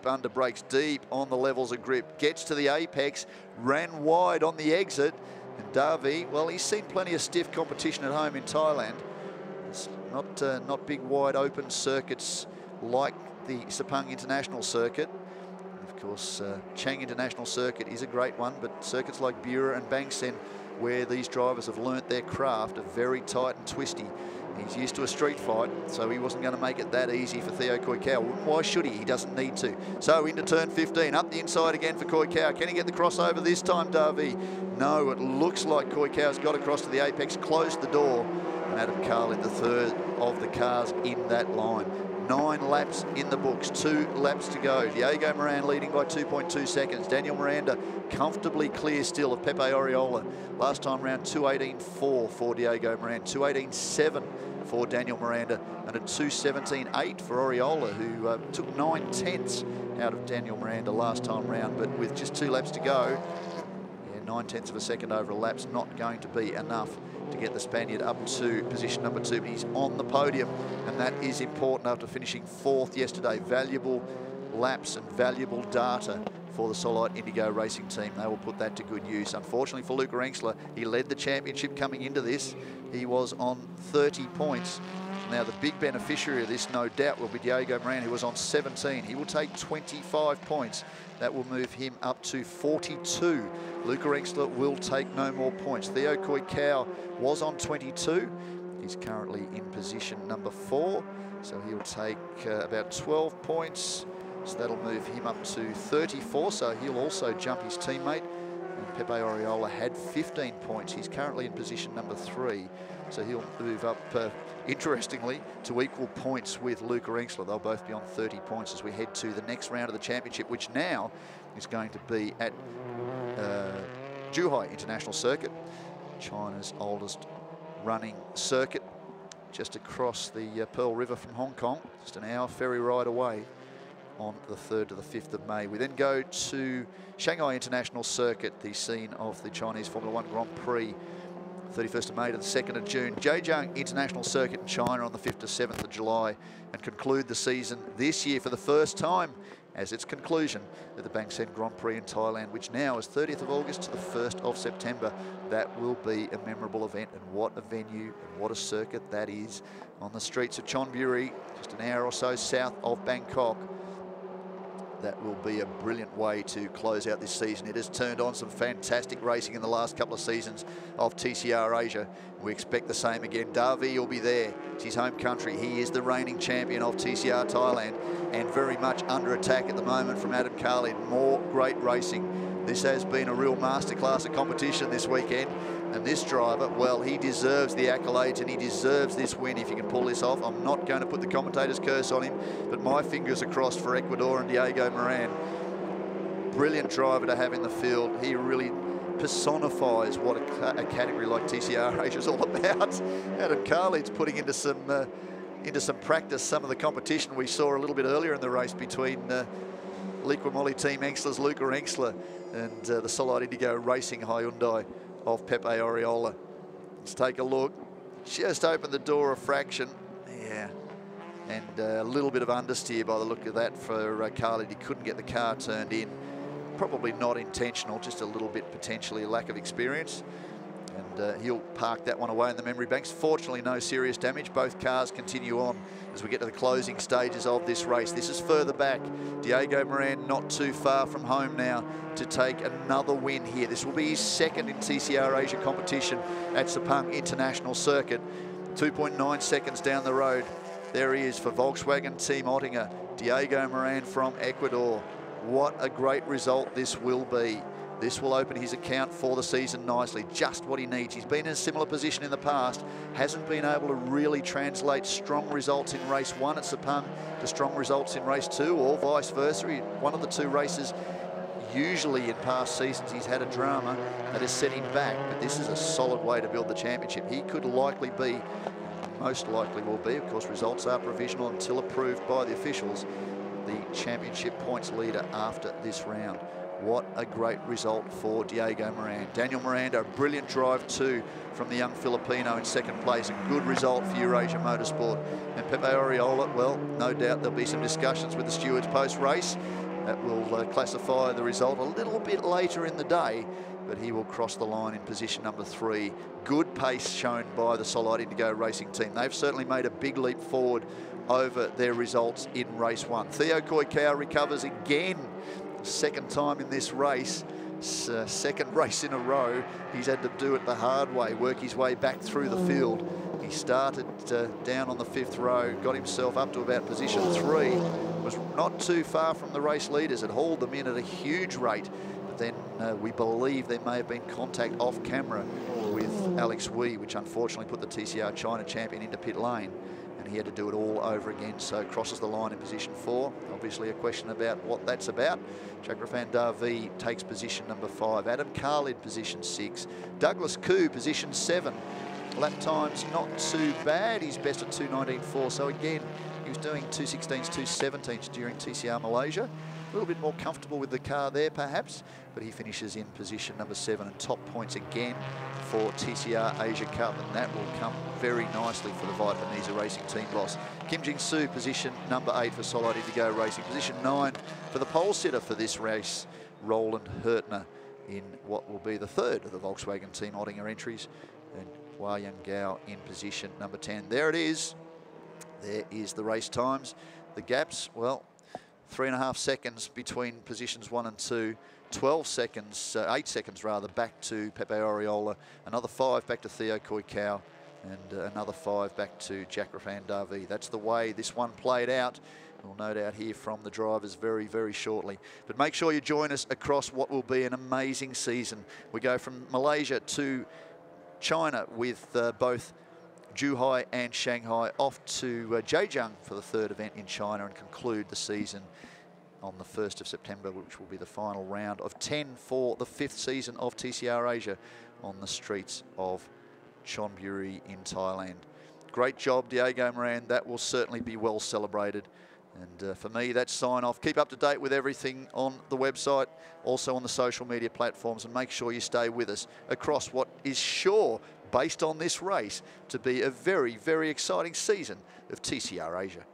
under brakes, deep on the levels of grip. Gets to the apex, ran wide on the exit, and Davi, well, he's seen plenty of stiff competition at home in Thailand. It's not big wide open circuits like the Sepang International Circuit. Of course, Chang International Circuit is a great one, but circuits like Bura and Bangsen where these drivers have learnt their craft, are very tight and twisty. He's used to a street fight, so he wasn't going to make it that easy for Theo Koikau. Why should he? He doesn't need to. So into turn 15, up the inside again for Koikau. Can he get the crossover this time, Darby? No, it looks like Koikau's got across to the apex, closed the door, and Adam Carlin, the third of the cars in that line. 9 laps in the books, 2 laps to go. Diego Moran leading by 2.2 seconds. Daniel Miranda comfortably clear still of Pepe Oriola. Last time round 2:18.4 for Diego Moran, 2:18.7 for Daniel Miranda, and a 2:17.8 for Oriola, who took 9/10 out of Daniel Miranda last time round. But with just 2 laps to go, 9/10 of a second over a lap's not going to be enough to get the Spaniard up to position number 2, but he's on the podium, and that is important after finishing 4th yesterday. Valuable laps and valuable data for the Solite Indigo Racing team. They will put that to good use. Unfortunately for Luca Engstler, he led the championship coming into this. He was on 30 points. Now, the big beneficiary of this, no doubt, will be Diego Moran, who was on 17. He will take 25 points. That will move him up to 42. Luca Engstler will take no more points. Theo Koikau was on 22. He's currently in position number 4. So he'll take about 12 points. So that'll move him up to 34. So he'll also jump his teammate. And Pepe Oriola had 15 points. He's currently in position number 3. So he'll move up, interestingly, to equal points with Luca Engstler. They'll both be on 30 points as we head to the next round of the championship, which now is going to be at Zhuhai International Circuit, China's oldest running circuit, just across the Pearl River from Hong Kong, just an hour ferry ride away on the 3rd to the 5th of May. We then go to Shanghai International Circuit, the scene of the Chinese Formula 1 Grand Prix, 31st of May to the 2nd of June. Zhejiang International Circuit in China on the 5th to 7th of July, and conclude the season this year for the first time as its conclusion at the Bang Seng Grand Prix in Thailand, which now is 30th of August to the 1st of September. That will be a memorable event, and what a venue and what a circuit that is on the streets of Chonburi, just an hour or so south of Bangkok. That will be a brilliant way to close out this season. It has turned on some fantastic racing in the last couple of seasons of TCR Asia. We expect the same again. Darvi will be there. It's his home country. He is the reigning champion of TCR Thailand, and very much under attack at the moment from Adam Carlin. More great racing. This has been a real masterclass of competition this weekend. And this driver, well, he deserves the accolades and he deserves this win if he can pull this off. I'm not going to put the commentator's curse on him, but my fingers are crossed for Ecuador and Diego Moran. Brilliant driver to have in the field. He really personifies what a category like TCR Asia is all about. Adam Carlin's putting into some practice some of the competition we saw a little bit earlier in the race between Liqui Team Engstler's Luca Engstler and the Solite Indigo Racing Hyundai of Pepe Oriola. Let's take a look. Just opened the door a fraction. Yeah. And a little bit of understeer by the look of that for Carlin. He couldn't get the car turned in. Probably not intentional, just a little bit potentially lack of experience. And he'll park that one away in the memory banks. Fortunately, no serious damage. Both cars continue on as we get to the closing stages of this race. This is further back. Diego Moran not too far from home now to take another win here. This will be his second in TCR Asia competition at Sepang International Circuit. 2.9 seconds down the road. There he is for Volkswagen Team Oettinger, Diego Moran from Ecuador. What a great result this will be. This will open his account for the season nicely, just what he needs. He's been in a similar position in the past, hasn't been able to really translate strong results in race 1 at Sepang to strong results in race 2, or vice versa. One of the 2 races, usually in past seasons, he's had a drama that has set him back, but this is a solid way to build the championship. He could likely be, most likely will be, of course results are provisional until approved by the officials, the championship points leader after this round. What a great result for Diego Moran. Daniel Miranda, a brilliant drive too from the young Filipino in second place. A good result for Eurasia Motorsport. And Pepe Oriola, well, no doubt there'll be some discussions with the stewards post-race that will classify the result a little bit later in the day, but he will cross the line in position number 3. Good pace shown by the Solite Indigo Racing team. They've certainly made a big leap forward over their results in race 1. Theo Koikau recovers again. Second time in this race, second race in a row, he's had to do it the hard way, work his way back through the field. He started down on the 5th row, got himself up to about position 3, was not too far from the race leaders, had hauled them in at a huge rate, but then we believe there may have been contact off camera with Alex Wee, which unfortunately put the TCR China champion into pit lane, and he had to do it all over again. So crosses the line in position 4. Obviously a question about what that's about. Chakrafan Davi takes position number 5. Adam Khalid position 6. Douglas Koo position 7. Lap times not too bad. He's best at 2:19.4. So again, he was doing 2:16s, 2:17s during TCR Malaysia. A little bit more comfortable with the car there, perhaps, but he finishes in position number 7 and top points again for TCR Asia Cup, and that will come very nicely for the Vietnamese Racing Team boss. Kim Jin-soo, position number 8 for Solid Indigo Racing. Position 9 for the pole sitter for this race, Roland Hertner, in what will be the 3rd of the Volkswagen Team Ottinger entries, and Hua Young Gao in position number 10. There it is. There is the race times. The gaps, well, 3.5 seconds between positions 1 and 2, 12 seconds, 8 seconds rather, back to Pepe Oriola, another 5 back to Theo Koikau, and another 5 back to Chakrafan Davi. That's the way this one played out. We'll no doubt hear from the drivers very, very shortly. But make sure you join us across what will be an amazing season. We go from Malaysia to China with both Zhuhai and Shanghai, off to Zhejiang for the 3rd event in China, and conclude the season on the 1st of September, which will be the final round of 10 for the 5th season of TCR Asia on the streets of Chonburi in Thailand. Great job, Diego Moran. That will certainly be well celebrated. And for me, that's sign off. Keep up to date with everything on the website, also on the social media platforms, and make sure you stay with us across what is sure, based on this race, to be a very, very exciting season of TCR Asia.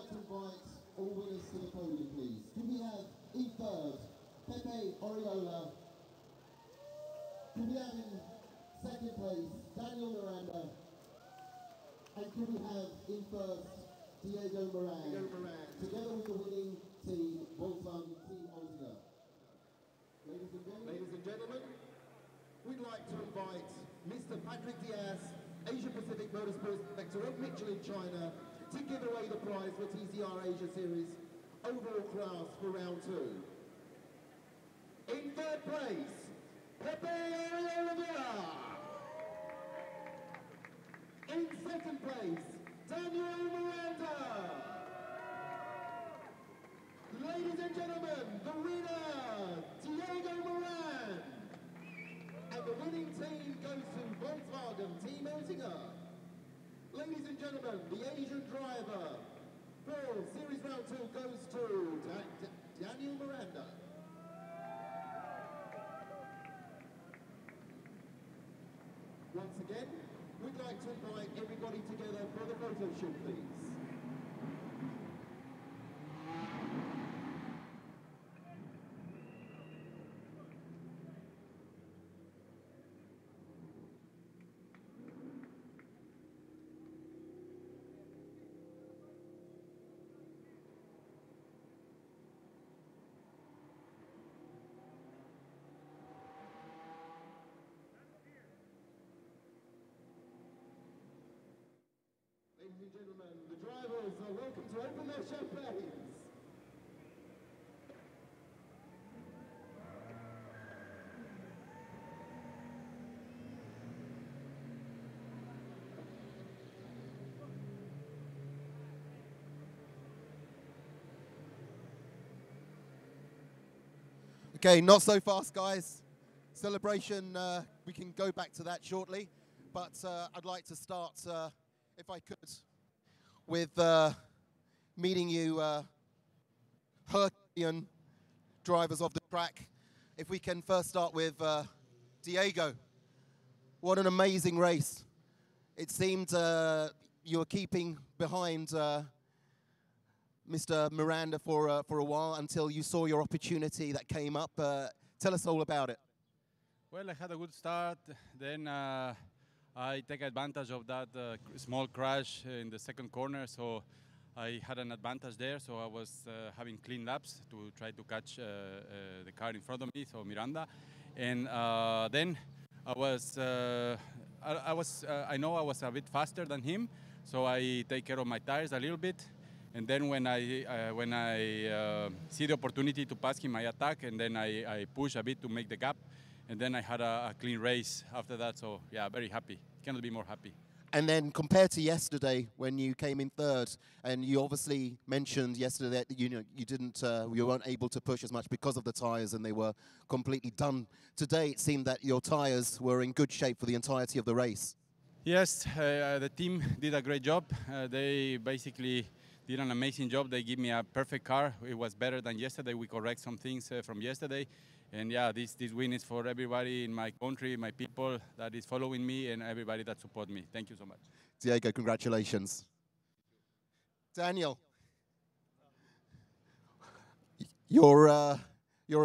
like to invite all winners to the podium, please. Could we have in third, Pepe Oriola? Could we have in second place, Daniel Miranda? And could we have in first, Diego Moran, together with the winning team, Volkswagen Team Altogether. Ladies and gentlemen, we'd like to invite Mr. Patrick Diaz, Asia Pacific Motorsports Director of Mitchell in China, to give away the prize for TCR Asia Series overall class for round 2. In third place, Pepe Oriola. In second place, Daniel Miranda. Ladies and gentlemen, the winner, Diego Moran. And the winning team goes to Volkswagen Team Oettinger. Ladies and gentlemen, the Asian driver for Series Round 2 goes to Daniel Miranda. Once again, we'd like to invite everybody together for the photo shoot, please. Ladies and gentlemen, the drivers are welcome to open their champagnes. Okay, not so fast, guys. Celebration, we can go back to that shortly. But I'd like to start, if I could, with meeting you Herculean drivers of the track. If we can first start with Diego. What an amazing race. It seemed you were keeping behind Mr. Miranda for a while until you saw your opportunity that came up. Tell us all about it. Well, I had a good start. Then I take advantage of that small crash in the second corner, so I had an advantage there. So I was having clean laps to try to catch the car in front of me, so Miranda. And then I know I was a bit faster than him, so I take care of my tires a little bit. And then when I see the opportunity to pass him, I attack, and then I push a bit to make the gap. And then I had a clean race after that, so yeah, very happy. Cannot be more happy. And then compared to yesterday when you came in third, and you obviously mentioned yesterday that you weren't able to push as much because of the tires and they were completely done. Today it seemed that your tires were in good shape for the entirety of the race. Yes, the team did a great job. They basically did an amazing job. They gave me a perfect car. It was better than yesterday. We correct some things from yesterday. And yeah, this win is for everybody in my country, my people that is following me, and everybody that support me. Thank you so much. Diego, congratulations. Daniel, you're a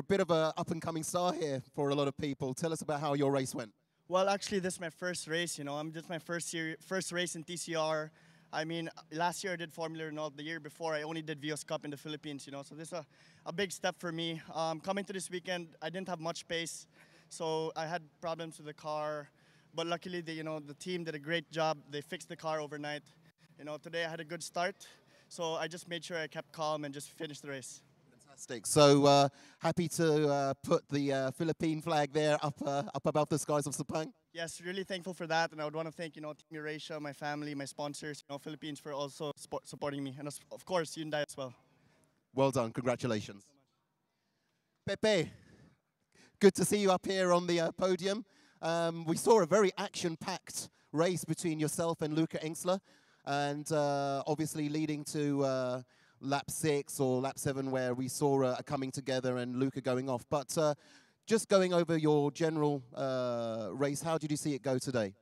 bit of an up-and-coming star here for a lot of people. Tell us about how your race went. Well, actually, this is my first race. This is my first race in TCR. I mean, last year I did Formula Renault. The year before I only did Vios Cup in the Philippines, So this is a big step for me. Coming to this weekend, I didn't have much pace, so I had problems with the car. But luckily, the team did a great job. They fixed the car overnight. Today I had a good start, so I just made sure I kept calm and just finished the race. Fantastic. So happy to put the Philippine flag there up above the skies of Sepang. Yes, really thankful for that, and I would want to thank Team Eurasia, my family, my sponsors, Philippines for also supporting me, and of course Hyundai as well. Well done, congratulations. Pepe, good to see you up here on the podium. We saw a very action-packed race between yourself and Luca Engsler, and obviously leading to lap 6 or lap 7 where we saw a coming together and Luca going off. But just going over your general race, how did you see it go today?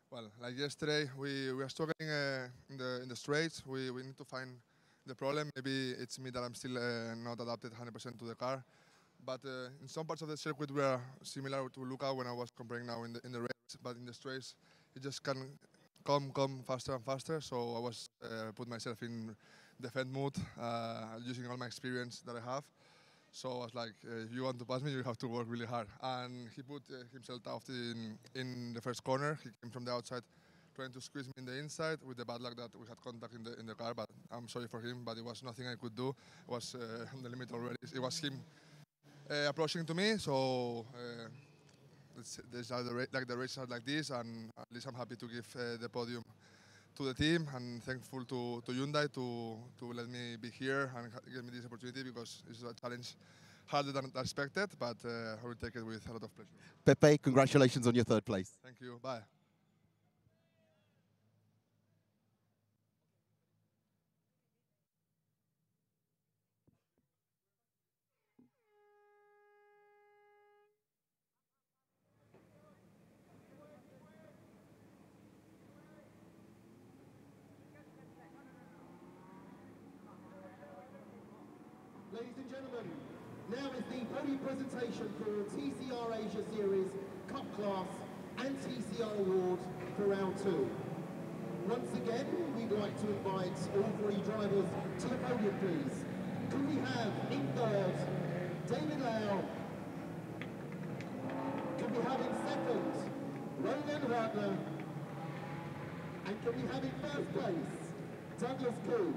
Well, like yesterday, we are struggling in the straights. We need to find the problem. Maybe it's me that I'm still not adapted 100% to the car. But in some parts of the circuit we are similar to Luca when I was comparing now in the race. But in the straights, it just can come faster and faster. So I was put myself in defend mode, using all my experience that I have. So I was like, if you want to pass me, you have to work really hard. And he put himself out in the first corner. He came from the outside, trying to squeeze me in the inside with the bad luck that we had contact in the car. But I'm sorry for him, but it was nothing I could do. It was on the limit already. It was him approaching to me. So the races are like this, and at least I'm happy to give the podium to the team, and thankful to Hyundai to let me be here and give me this opportunity, because it's a challenge harder than expected, but I will take it with a lot of pleasure. Pepe, congratulations on your third place. Thank you. Bye. Ladies and gentlemen, now is the podium presentation for TCR Asia Series Cup Class and TCR Award for round 2. Once again, we'd like to invite all 3 drivers to the podium, please. Could we have in third, David Lau? Could we have in second, Roland Hartner? And could we have in first place, Douglas Koo?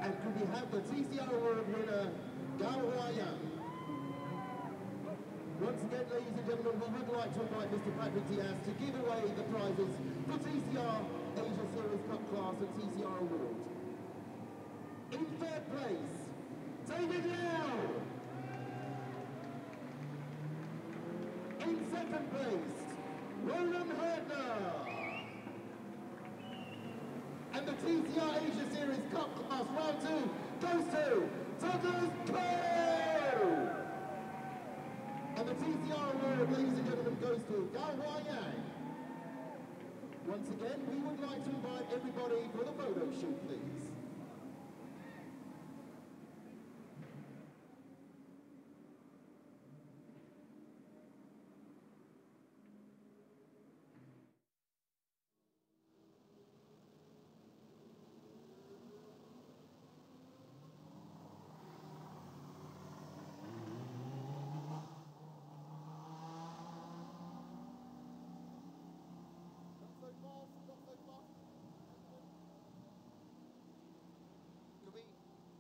And could we have the TCR Award winner, Gao Huayang? Once again, ladies and gentlemen, we would like to invite Mr. Patrick Diaz to give away the prizes for TCR Asia Series Cup Class and TCR Award. In third place, David Lau. In second place, Roland Hartner. And the TCR Asia Series Cup Class round 2 goes to Douglas Koo! And the TCR Award, ladies and gentlemen, goes to Gao Huayang. Once again, we would like to invite everybody for the photo shoot, please.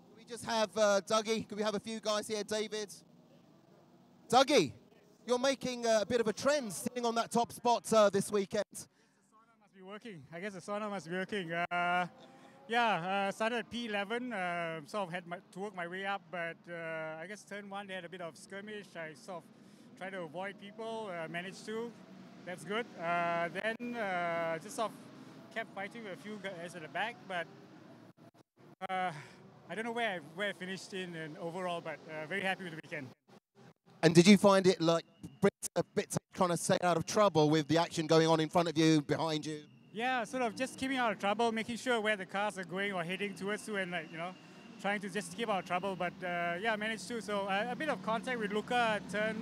Could we just have Dougie? Could we have a few guys here? David? Dougie, you're making a bit of a trend sitting on that top spot this weekend. The sauna must be working. I guess the sauna must be working. Started at P11, sort of had to work my way up, but I guess turn 1 they had a bit of skirmish. I sort of tried to avoid people, managed to. That's good. Then just sort of kept fighting with a few guys at the back, but I don't know where I finished in overall, but very happy with the weekend. And did you find it like a bit trying to stay out of trouble with the action going on in front of you, behind you? Yeah, sort of just keeping out of trouble, making sure where the cars are going or heading towards to, and like, you know, trying to just keep out of trouble. But yeah, managed to. So a bit of contact with Luca at turn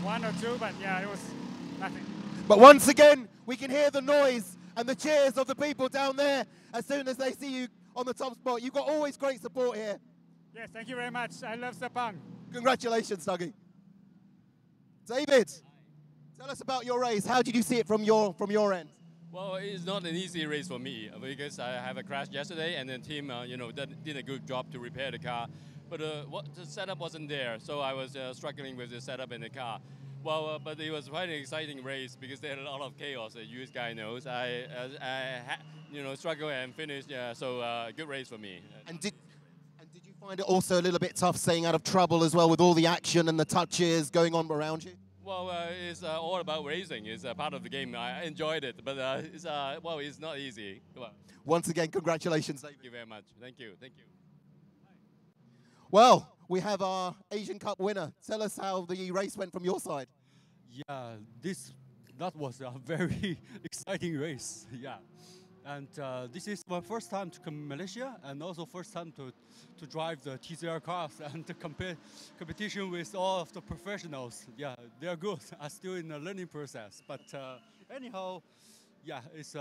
1 or 2, but yeah, it was nothing. But once again, we can hear the noise and the cheers of the people down there as soon as they see you on the top spot. You've got always great support here. Yes, thank you very much. I love Sepang. Congratulations, Dougie. David, tell us about your race. How did you see it from your end? Well, it's not an easy race for me because I have a crash yesterday, and the team, did a good job to repair the car. But the setup wasn't there, so I was struggling with the setup in the car. Well, but it was quite an exciting race because there had a lot of chaos, as you guys knows. I struggled and finished. Yeah, so good race for me. And did you find it also a little bit tough staying out of trouble as well with all the action and the touches going on around you? Well, it's all about racing. It's a part of the game. I enjoyed it, but it's not easy. Well, once again, congratulations, David. Thank you very much. Thank you. Thank you. Well, we have our Asian Cup winner. Tell us how the race went from your side. Yeah, that was a very exciting race. Yeah, And this is my first time to come to Malaysia, and also first time to drive the TCR cars and to competition with all of the professionals. Yeah, they are good. I'm still in the learning process, but anyhow, yeah, it's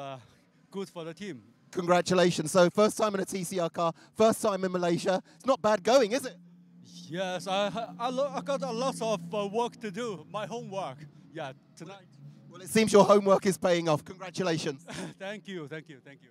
good for the team. Congratulations. So first time in a TCR car, first time in Malaysia. It's not bad going, is it? Yes, I got a lot of work to do, my homework. Yeah, tonight. Well, it seems your homework is paying off. Congratulations. Thank you, thank you, thank you.